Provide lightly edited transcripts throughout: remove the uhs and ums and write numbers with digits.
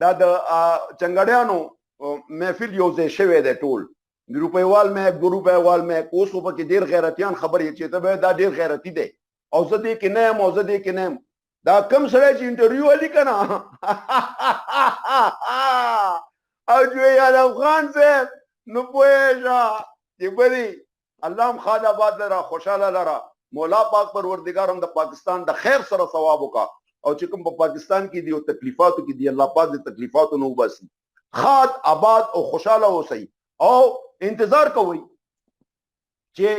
دا د چنګړیانو محفل یو ځای شوی دی ټول د روپیوال مې 2 روپیوال مې اوس خو پکې ډېر غیرتیان خبرې چې ته به دا ډېر غیرتي دی او زه دې کې نه یم او زه دې کې نه یم دا کم سړی چې انټرویو علي که نه او جوی علم خان صاحب نو پوهېږه چې بدي الله هم خاد آباد لره خوشحاله لره مولا پاک پروردګار هم د پاکستان د خیر سره ثواب وکړه او چې کوم په پاکستان کې دی او تکلیفاتو کې دی الله پاک د تکلیفاتو نه وباسي خاد آباد او خوشحاله اوسئ او انتظار کوئ چې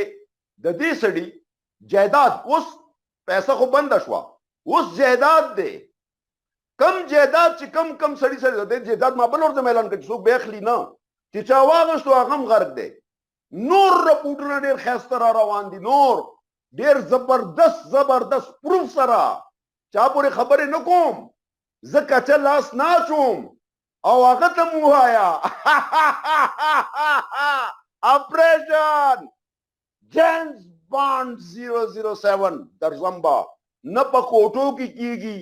د دې سړي جایداد اوس پیسه خو بنده شوه اوس جایداد دی کم جایداد چې کم سړي سره د جایداد ما بل ورته اعلان کړ چې څوک به اخلي نه چې چا واغشتو هغه هم غرق دی نور رپورټونه ډېر ښایسته را روان دي نور ډېر زبردست پروف سره چا پورې خبرې نه کوم زه کچه لاس نه اچوم او هغه ته مو ووایه اپریشن جیمز بانډ 007 درځمبا نه په کوټو کې کیږي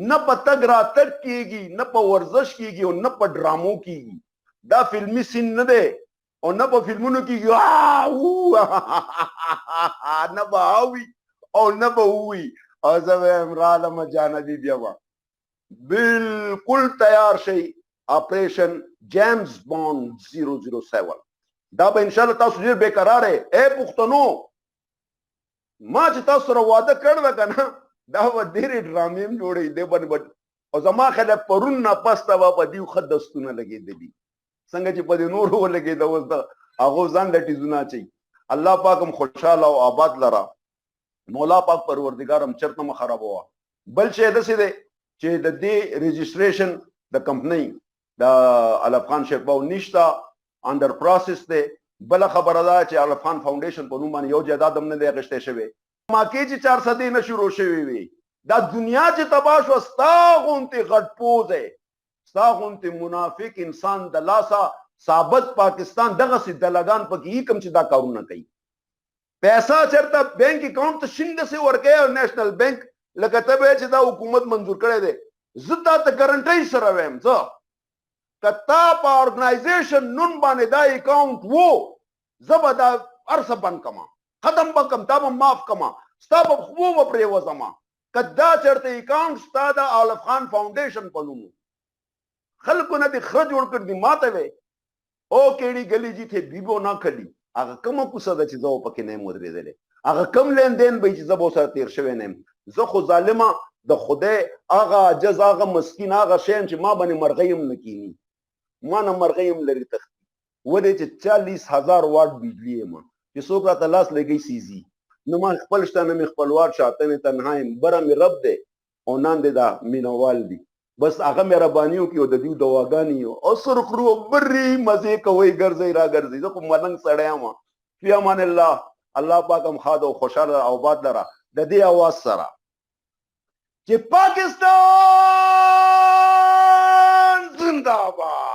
نه په تګ راتګ کیږي نه په ورزش کیږي او نه په ډرامو کیږي دا فلمي سین نه دی او نه په فلمونو کیږي نه به اوي او نه به ووي او زه وایم رالمه جانبي بیا به بالکل تیار شئ اپریشن جیمز بانډ 007 دا به انشاءالله تاسو ډېر بېقراره اے پښتنو ما چې تاسو سره واده کړی ده که نه دا به ډېرې ډرامې هم جوړوي دی باندې او زما خیال پرون نه پس ته به په دې ښه دستونه لګېدلي څنګه چې په دې نورو ولګېده اوس د هغو ځان له ټیزونه اچوي الله پاک هم خوشحاله او آباد لره مولا پاک پروردګار هم چرته مه خرابوه بل شی داسې دی چې د دې رجسټریشن د کمپنۍ د علف خان شیرپاو نشته انډر پروسس دی بله خبره ده چې علف خان فاونډیشن په نوم باندې یو جایداد هم نه دی اخیستی شوی ماکې چې 400 نه شروع شوي وي دا دنیا چې تباه شوه ستا غوندې غټ پوځی ستا غوندې منافق انسان د لاسه ثابت پاکستان دغسې دلګان پکې یي کوم چې دا کارونه کوي پیسه چېرته بینک اکاونټ ته شین داسې ورکوي او نیشنل بینک لکه ته به چې دا حکومت منظور کړی دی زه تا ته ګرنټۍ سره وایم زه که تا په ارګنایزیشن نوم باندې دا اکاونټ وو زه به دا هر څه بند کړم ختم به کړم تا به معاف کړم ستا به خو به پرېوځم که دا چېرته اکاونټ ستا د علف خان فاونډیشن په نوم خلکو نه دې ښه جوړ کړ دي ما ته وې او کېړي ګلی جي تھے بیبو نه کلی هغه کومه کوڅه ده چې زه پکې نه یم ودرېدلی هغه کوم لین دین به چې زه به ورسره تېر شوی نه یم زه خو ظالمه د خدای هغه عجز هغه مسکین هغه شی یم چې ما باندې مرغۍ هم نه کیني ما نه مرغۍ هم لري تښتي ولې چې 40,000 واټ بجلي یم چې څوک راته لاس لګوي سیزي نو ما خپل شته نه مې خپل واټ شاته مې تنها یم بره مې رب دی او نان دی دا مینوال دی بس هغه مهرباني وکړي او د دوی دواګانې او سرخرو بري مزې کوئ ګرځئ را ګرځئ زه خو ملنګ سړی یم فی امان الله الله پاک هم ښاد او خوشحاله او آباد لره د دې اواز سره چې پاکستان زنده‌باد